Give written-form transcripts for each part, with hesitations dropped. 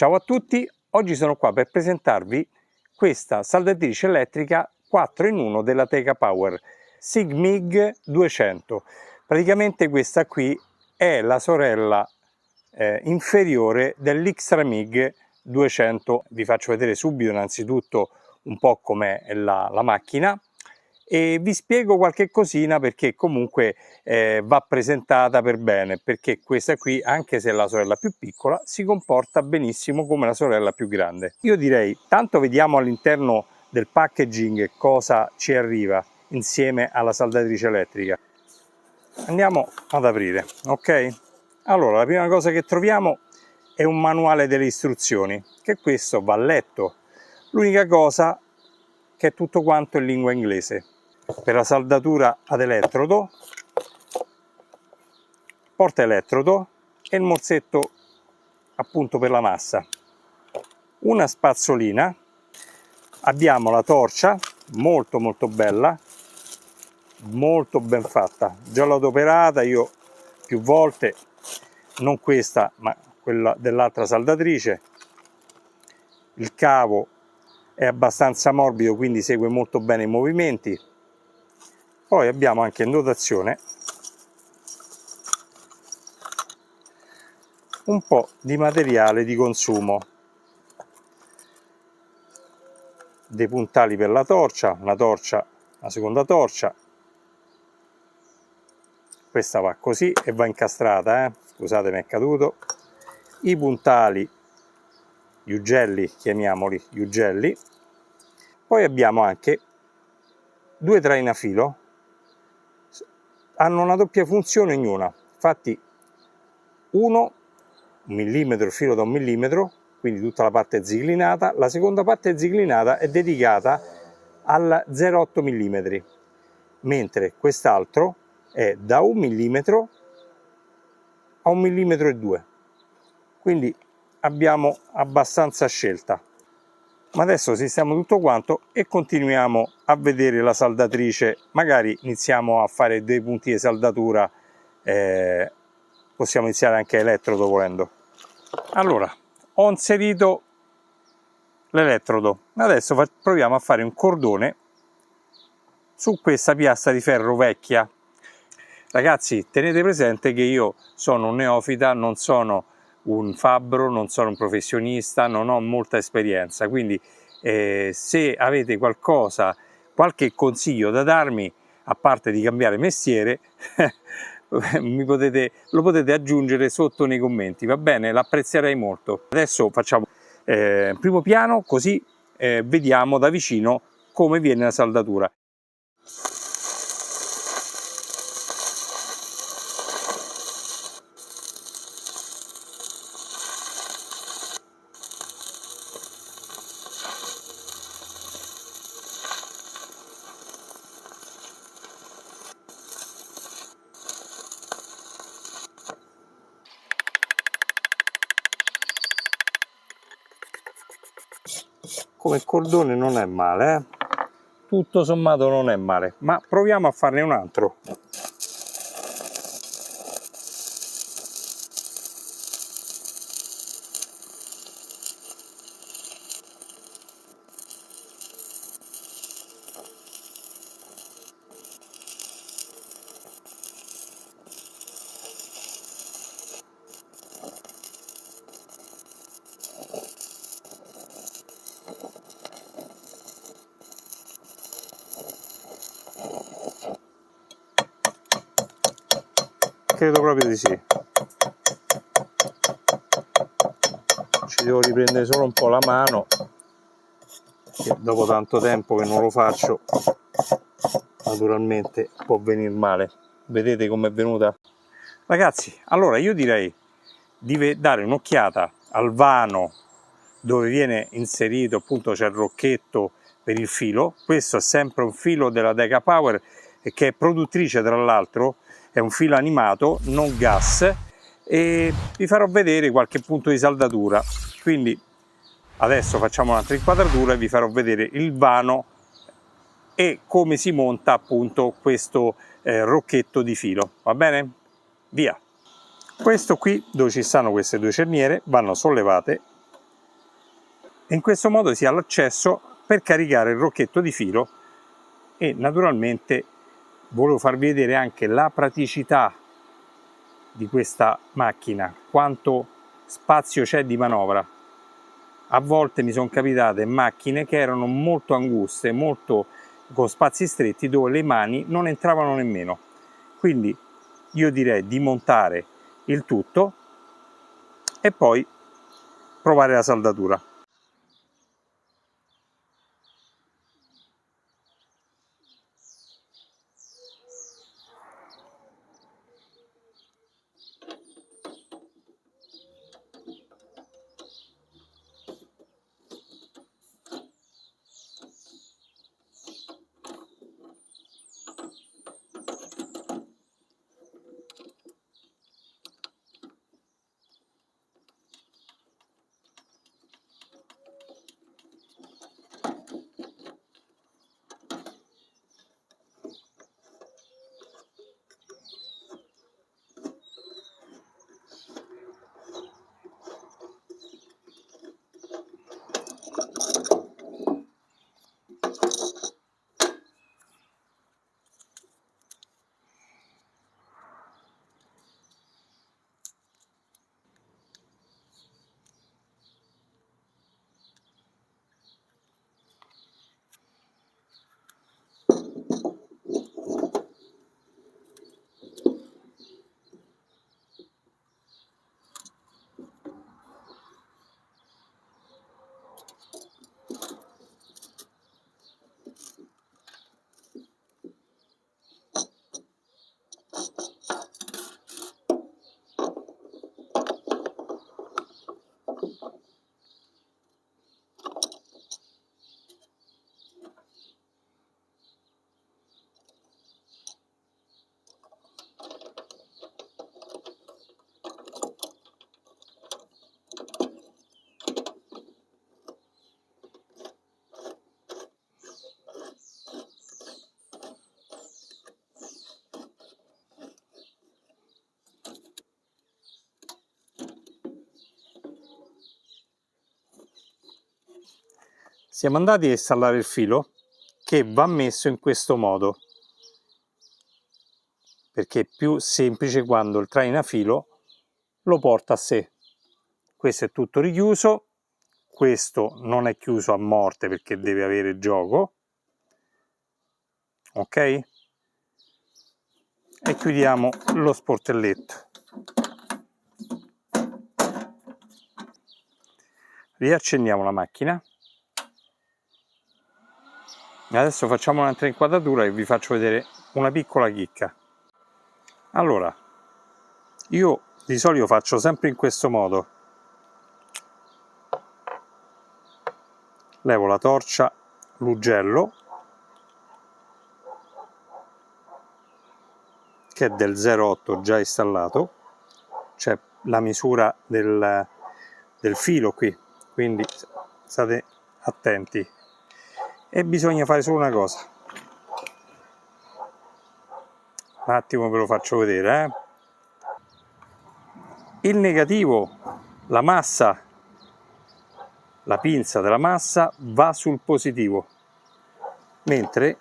Ciao a tutti, oggi sono qua per presentarvi questa saldatrice elettrica 4 in 1 della Tecapower SIGMIG 200. Praticamente questa qui è la sorella inferiore dell'Xtramig 200. Vi faccio vedere subito innanzitutto un po' com'è la macchina e vi spiego qualche cosina perché comunque va presentata per bene, perché questa qui, anche se è la sorella più piccola, si comporta benissimo come la sorella più grande. Io direi, tanto vediamo all'interno del packaging cosa ci arriva insieme alla saldatrice elettrica. Andiamo ad aprire, ok? Allora, la prima cosa che troviamo è un manuale delle istruzioni, che questo va letto. L'unica cosa che è tutto quanto in lingua inglese. Per la saldatura ad elettrodo, porta elettrodo e il morsetto appunto per la massa. Una spazzolina, abbiamo la torcia molto bella, molto ben fatta, già l'ho adoperata io più volte, non questa ma quella dell'altra saldatrice. Il cavo è abbastanza morbido, quindi segue molto bene i movimenti. Poi abbiamo anche in dotazione un po' di materiale di consumo, dei puntali per la torcia, la seconda torcia. Questa va così e va incastrata, scusate mi è caduto. I puntali, gli ugelli, chiamiamoli gli ugelli. Poi abbiamo anche due trainafilo, hanno una doppia funzione ognuna, infatti uno 1 millimetro, filo da 1 millimetro, quindi tutta la parte ziglinata, la seconda parte ziglinata è dedicata al 0,8 mm, mentre quest'altro è da 1 mm a 1 millimetro e 2, quindi abbiamo abbastanza scelta. Ma adesso sistemiamo tutto quanto e continuiamo a vedere la saldatrice, magari iniziamo a fare dei punti di saldatura, possiamo iniziare anche elettrodo volendo. Allora, ho inserito l'elettrodo, adesso proviamo a fare un cordone su questa piastra di ferro vecchia. Ragazzi, tenete presente che io sono un neofita, non sono un fabbro, non sono un professionista, non ho molta esperienza, quindi se avete qualche consiglio da darmi, a parte di cambiare mestiere, lo potete aggiungere sotto nei commenti, va bene? L'apprezzerei molto. Adesso facciamo primo piano, così vediamo da vicino come viene la saldatura. Come cordone non è male, tutto sommato non è male, ma proviamo a farne un altro. Credo proprio di sì. Ci devo riprendere solo un po' la mano, che dopo tanto tempo che non lo faccio, naturalmente può venire male. Vedete com'è venuta? Ragazzi, allora io direi di dare un'occhiata al vano dove viene inserito, appunto c'è il rocchetto per il filo. Questo è sempre un filo della Tecapower, che è produttrice tra l'altro, è un filo animato, non gas, e vi farò vedere qualche punto di saldatura. Quindi adesso facciamo un'altra inquadratura e vi farò vedere il vano e come si monta appunto questo rocchetto di filo, va bene? Via! Questo qui, dove ci stanno queste due cerniere, vanno sollevate e in questo modo si ha l'accesso per caricare il rocchetto di filo. E naturalmente volevo farvi vedere anche la praticità di questa macchina, quanto spazio c'è di manovra. A volte mi sono capitate macchine che erano molto anguste, molto con spazi stretti, dove le mani non entravano nemmeno. Quindi io direi di montare il tutto e poi provare la saldatura. Siamo andati a installare il filo, che va messo in questo modo, perché è più semplice quando il trainafilo lo porta a sé. Questo è tutto richiuso, questo non è chiuso a morte perché deve avere gioco, ok? E chiudiamo lo sportelletto. Riaccendiamo la macchina. Adesso facciamo un'altra inquadratura e vi faccio vedere una piccola chicca. Allora, io di solito faccio sempre in questo modo. Levo la torcia, l'ugello, che è del 0,8 già installato, c'è la misura del filo qui, quindi state attenti. E bisogna fare solo una cosa. Un attimo ve lo faccio vedere. Il negativo, la massa, la pinza della massa va sul positivo, mentre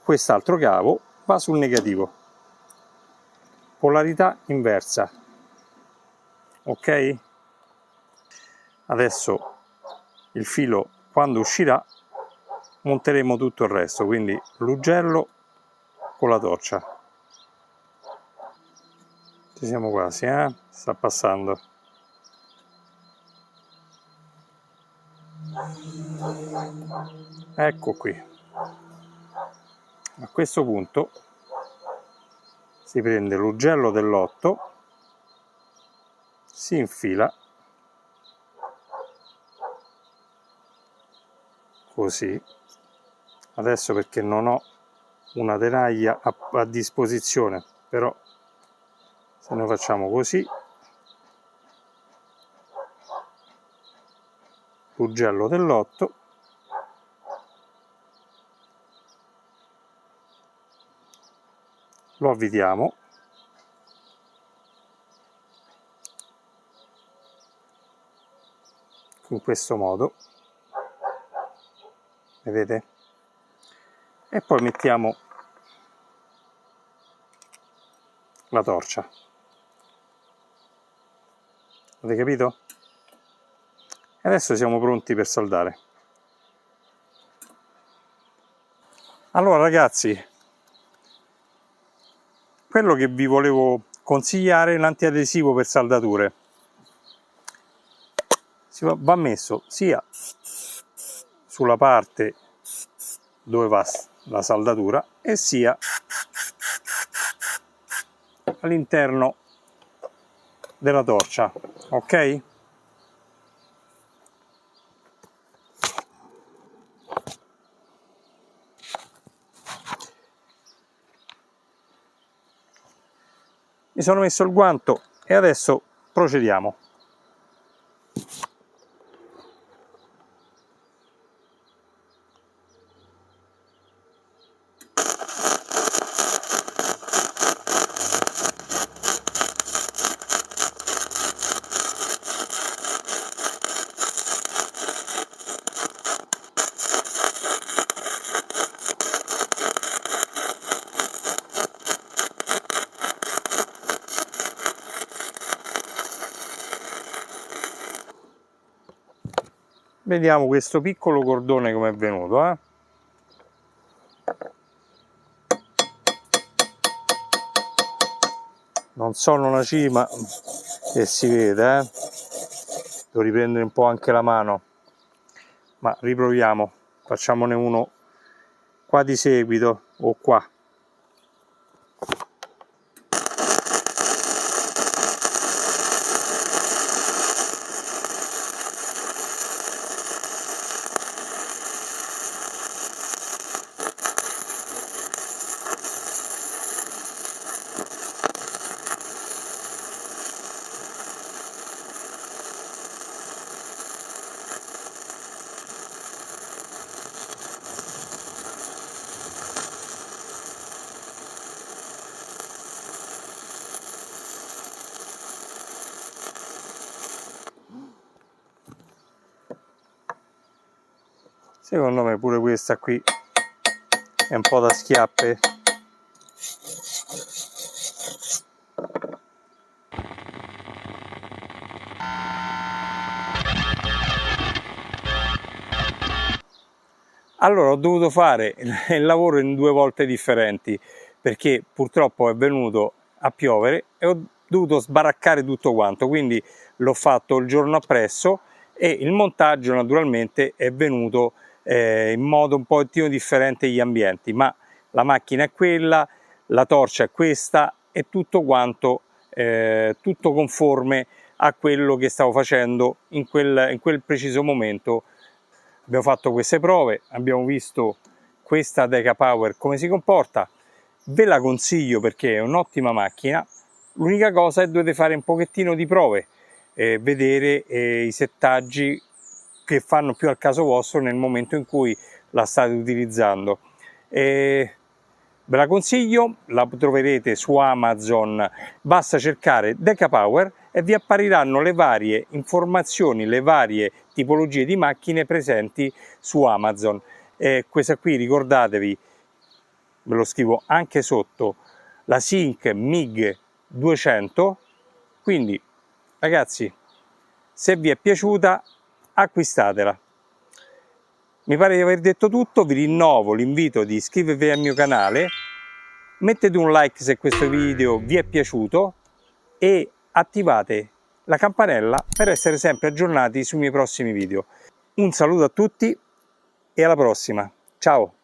quest'altro cavo va sul negativo. Polarità inversa. Ok? Adesso il filo, quando uscirà, monteremo tutto il resto, quindi l'ugello con la torcia. Ci siamo quasi, sta passando. Ecco qui. A questo punto si prende l'ugello dell'8, si infila così. Adesso perché non ho una tenaglia a disposizione, però se noi facciamo così, l'ugello dell'8, lo avvitiamo, in questo modo, vedete? E poi mettiamo la torcia. Avete capito? E adesso siamo pronti per saldare. Allora ragazzi, quello che vi volevo consigliare è l'antiadesivo per saldature. Va messo sia sulla parte dove va la saldatura e sia all'interno della torcia, ok? Mi sono messo il guanto e adesso procediamo. Vediamo questo piccolo cordone come è venuto, eh? Non sono una cima che si vede, eh? Devo riprendere un po' anche la mano, ma riproviamo, facciamone uno qua di seguito o qua. Secondo me pure questa qui è un po' da schiappe. Allora ho dovuto fare il lavoro in 2 volte differenti perché purtroppo è venuto a piovere e ho dovuto sbaraccare tutto quanto, quindi l'ho fatto il giorno appresso e il montaggio naturalmente è venuto in modo un pochettino differente agli ambienti, ma la macchina è quella, la torcia è questa e tutto quanto tutto conforme a quello che stavo facendo in quel preciso momento. Abbiamo fatto queste prove, abbiamo visto questa Deca Power come si comporta, ve la consiglio perché è un'ottima macchina. L'unica cosa è che dovete fare un pochettino di prove, vedere i settaggi che fanno più al caso vostro nel momento in cui la state utilizzando. Ve la consiglio, la troverete su Amazon, basta cercare Deca Power e vi appariranno le varie informazioni, le varie tipologie di macchine presenti su Amazon. Questa qui ricordatevi, ve lo scrivo anche sotto, la Sync MiG 200, quindi ragazzi se vi è piaciuta acquistatela. Mi pare di aver detto tutto, vi rinnovo l'invito di iscrivervi al mio canale, mettete un like se questo video vi è piaciuto e attivate la campanella per essere sempre aggiornati sui miei prossimi video. Un saluto a tutti e alla prossima, ciao!